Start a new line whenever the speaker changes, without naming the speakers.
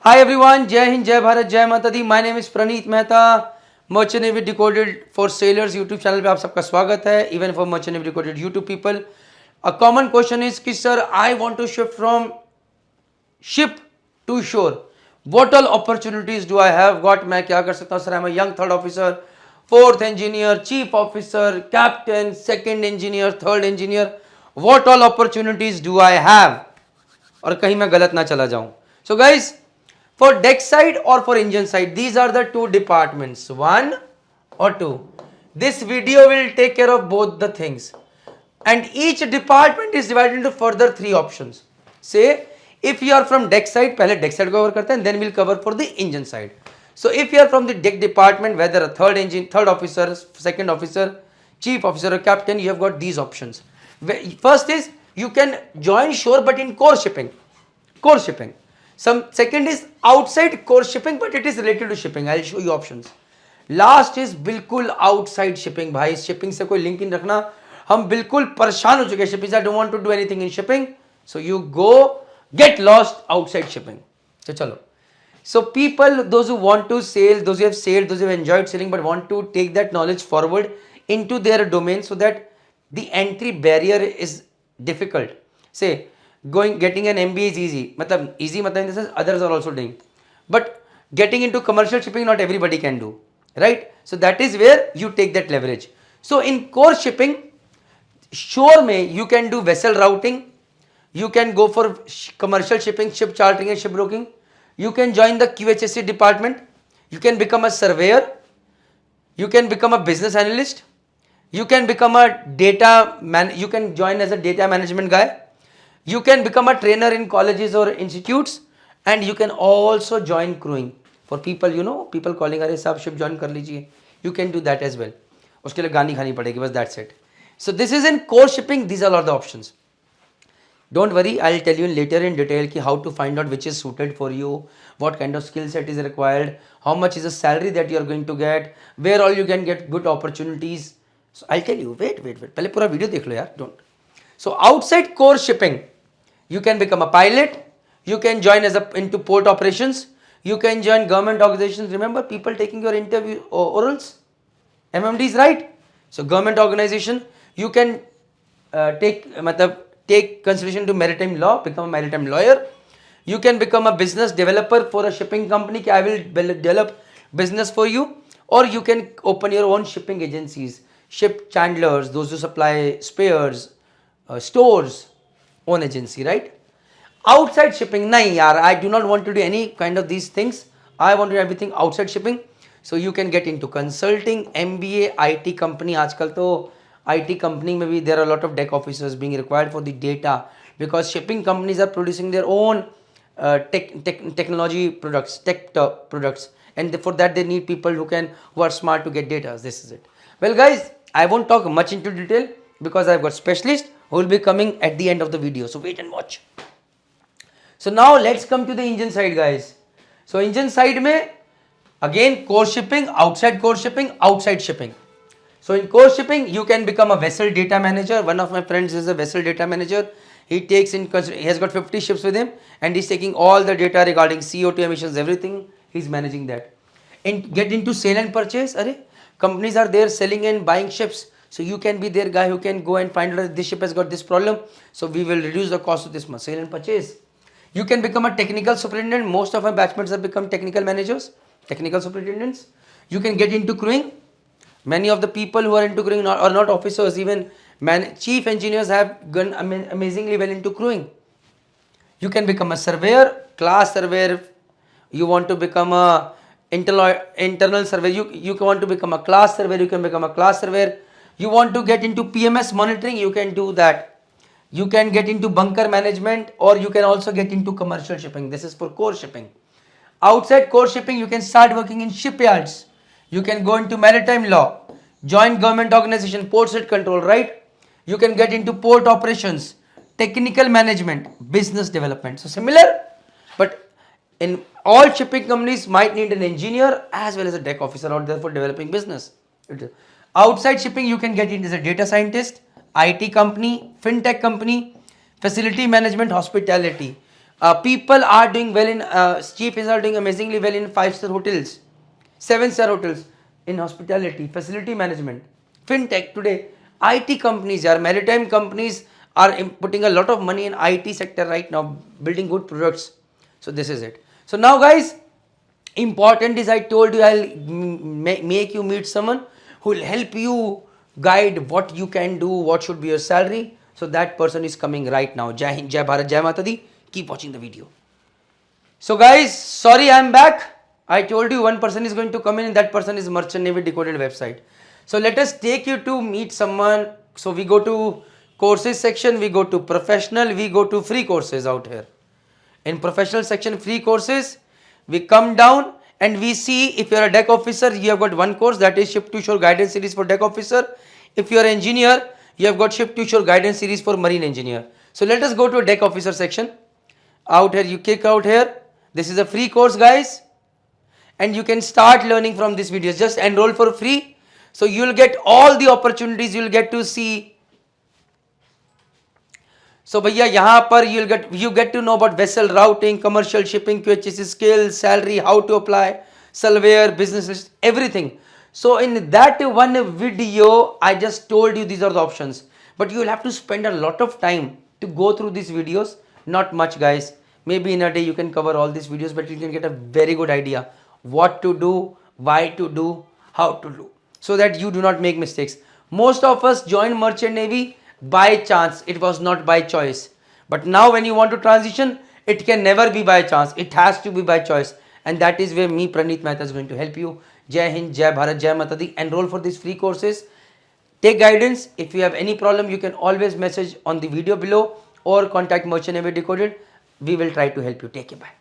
Hi everyone, Jai Hind, Jai Bharat, Jai Mata Di. My name is Praneet Mehta. Merchant Navy Decoded for Sailors YouTube channel पे आप सबका स्वागत है. Even for Merchant Navy Decoded YouTube people, a common question is कि sir, I want to shift from ship to shore. What all opportunities do I have got? मैं क्या कर सकता हूँ sir? I'm a young third officer, fourth engineer, chief officer, captain, second engineer, third engineer. What all opportunities do I have? और कहीं मैं गलत ना चला जाऊं. So guys, for deck side or for engine side, these are the two departments, one or two. This video will take care of both the things, and each department is divided into further three options. Say if you are from deck side, पहले deck side cover करते हैं, then we'll cover for the engine side. So if you are from the deck department, whether a third officer, second officer, chief officer or captain, you have got these options. First is you can join shore but in core shipping. Some second is outside core shipping but it is related to shipping. I'll show you options. Last is बिल्कुल outside shipping. भाई shipping से कोई link नहीं रखना. हम बिल्कुल परेशान हो चुके हैं shipping से. I don't want to do anything in shipping. So you go get lost outside shipping. तो चलो. So people, those who want to sail, those who have sailed, those who have enjoyed sailing but want to take that knowledge forward into their domain so that the entry barrier is difficult. Say getting an MBA is easy. मतलब easy मतलब in the sense others are also doing. But getting into commercial shipping not everybody can do. Right? So that is where you take that leverage. So in core shipping, shore में you can do vessel routing. You can go for commercial shipping, ship chartering and ship broking. You can join the QHSC department. You can become a surveyor. You can become a business analyst. You can become a you can join as a data management guy. You can become a trainer in colleges or institutes, and you can also join crewing. For people, people calling अरे साहब ship join कर लीजिए. You can do that as well. उसके लिए गानी खानी पड़ेगी बस, that's it. So this is in core shipping. These are all the options. Don't worry, I'll tell you later in detail how to find out which is suited for you, what kind of skill set is required, how much is the salary that you are going to get, where all you can get good opportunities. So I'll tell you. Wait. पहले पूरा video देख लो यार. Don't. So outside core shipping, you can become a pilot. You can join into port operations. You can join government organizations. Remember people taking your interview orals, MMDs, right? So government organization, you can take consideration to maritime law, become a maritime lawyer. You can become a business developer for a shipping company. I will develop business for you, or you can open your own shipping agencies, ship chandlers, those who supply spares, stores, own agency, right? Outside shipping, nahi yaar, I do not want to do any kind of these things. I want to do everything outside shipping. So you can get into consulting, MBA, IT company. आजकल तो IT company में भी there are a lot of deck officers being required for the data, because shipping companies are producing their own technology products, products, and for that they need people who are smart to get data. This is it. Well guys, I won't talk much into detail because I've got specialists who will be coming at the end of the video. So wait and watch. So now let's come to the engine side, guys. So engine side में again core shipping, outside core shipping, outside shipping. So in core shipping, you can become a vessel data manager. One of my friends is a vessel data manager. He has got 50 ships with him, and he's taking all the data regarding CO2 emissions, everything. He's managing that. And get into sale and purchase. Companies are there selling and buying ships. So you can be their guy who can go and find out that this ship has got this problem. So we will reduce the cost of this much. Sale and purchase. You can become a technical superintendent. Most of my batchmates have become technical managers, technical superintendents. You can get into crewing. Many of the people who are into crewing are not officers. Even chief engineers have gone amazingly well into crewing. You can become a surveyor, class surveyor. You want to become a internal surveyor. You want to become a class surveyor. You can become a class surveyor. You want to get into PMS monitoring. You can do that. You can get into bunker management, or you can also get into commercial shipping. This is for core shipping. Outside core shipping, you can start working in shipyards. You can go into maritime law, join government organization, port state control, right? You can get into port operations, technical management, business development. So similar, but in all shipping companies might need an engineer as well as a deck officer out there for developing business. Outside shipping, you can get into as a data scientist, IT company, fintech company, facility management, hospitality. People are doing well in chiefs are doing amazingly well in 5-star hotels, 7-star hotels, in hospitality, facility management, fintech today. IT companies, maritime companies are putting a lot of money in IT sector right now, building good products. So this is it. So now guys, important is I told you I'll make you meet someone who will help you guide what you can do, what should be your salary. So that person is coming right now. Jai Hind, Jai Bharat, Jai Mata Di. Keep watching the video. So guys, sorry I'm back. I told you one person is going to come in and that person is Merchant Navy Decoded website. So let us take you to meet someone. So we go to courses section, we go to professional, we go to free courses out here. In professional section, free courses, we come down and we see if you are a deck officer, you have got one course, that is Ship to Shore Guidance Series for deck officer. If you are an engineer, you have got Ship to Shore Guidance Series for marine engineer. So let us go to a deck officer section. Out here, you click out here. This is a free course guys, and you can start learning from these videos. Just enroll for free. So you will get all the opportunities, you will get to see. So भैया यहाँ पर you get to know about vessel routing, commercial shipping, QHS skills, salary, how to apply, surveyor, business list, everything. So in that one video, I just told you these are the options. But you will have to spend a lot of time to go through these videos. Not much guys. Maybe in a day you can cover all these videos, but you can get a very good idea what to do, why to do, how to do, so that you do not make mistakes. Most of us join Merchant Navy by chance. It was not by choice. But now when you want to transition, it can never be by chance. It has to be by choice. And that is where me, Praneet Mehta, is going to help you. Jai Hind, Jai Bharat, Jai Mata Di. Enroll for these free courses. Take guidance. If you have any problem, you can always message on the video below or contact Merchant Navy Decoded. We will try to help you. Take care. Bye.